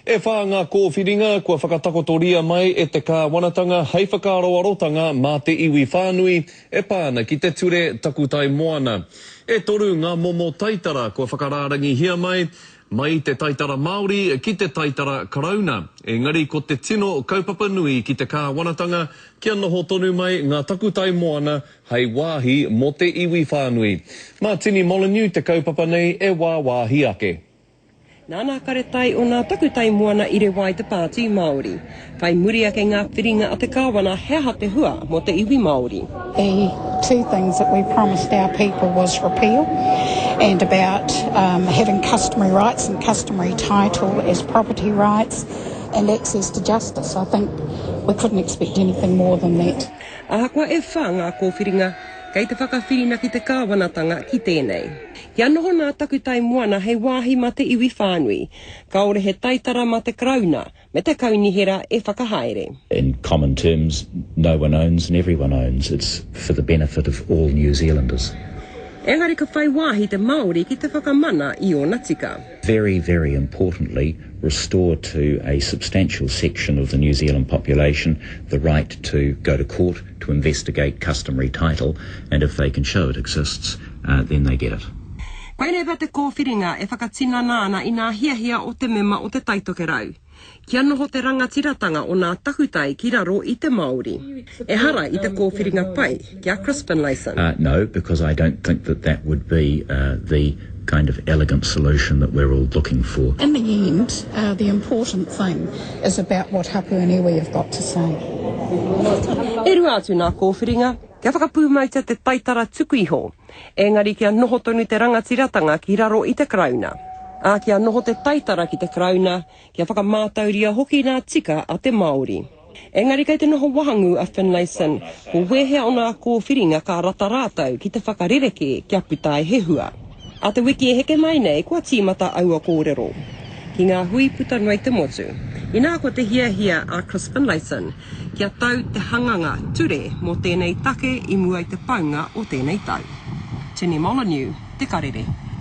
E wha ngā kōwhiringa kua whakatakotoria mai e te kāwanatanga hei whakaroarotanga mā te iwi whānui e pāna ki te ture takutai moana. E toru ngā momo taitara kua whakarārangi hia mai te taitara Māori ki te taitara Karauna. Engari ko te tino kaupapa nui ki te kāwanatanga kia noho tonu mai ngā takutai moana hei wāhi mo te iwi whānui. Mā Tini Molyneux te kaupapa nei e wāhi ake. Nāna karetai o ngā takutai moana I re wai te pāti Māori. Whai muri ake ngā whiringa a te kāwana hea te hua mo te iwi Māori. The two things that we promised our people was repeal and about having customary rights and customary title as property rights and access to justice. I think we couldn't expect anything more than that. Ahakoa e whā ngā kōwhiringa kei te whakawhirina ki te kāwanatanga ki tēnei. Kia noho ngā takutai moana hei wāhi ma te iwi whānui, kaore he taitara ma te Karauna, me te kaunihera e whakahaere. In common terms, no one owns and everyone owns. It's for the benefit of all New Zealanders. Engari ka whai wāhi te Māori ki te whakamana I o Natika. Very, very importantly, restore to a substantial section of the New Zealand population the right to go to court to investigate customary title, and if they can show it exists, then they get it. Koenei wa te kōwhiringa e whakatina nāna I ngā hiahia o te mema o te taitoke rau. Kia noho te rangatiratanga o ngā takutai ki raro I te Māori. E hara I te kōwhiringa pai, kia Crispin Layson. No, because I don't think that would be the kind of elegant solution that we're all looking for. In the end, the important thing is about what Hapua Iwi have got to say. E rua atu ngā kōwhiringa, kia whakapūmautia te taitara tuku iho. Engari kia noho tonu te rangatiratanga ki raro I te Karauna. A kia noho te taitara ki te Karauna, kia whakamātauria hoki ngā tika a te Māori. Engari kei te noho wahangu a Finlayson, ko wehea o ngā kōwhiringa ka rata rātau ki te whakarereke kia putai he hua. A te wiki e heke mai nei, kua tīmata aua kōrero. Ki ngā hui puta noi te motu, I nā ko te hiahia a Crispin Layson, kia tau te hanganga ture mo tēnei take I mua I te paunga o tēnei tau. Tini Molyneux, te karere.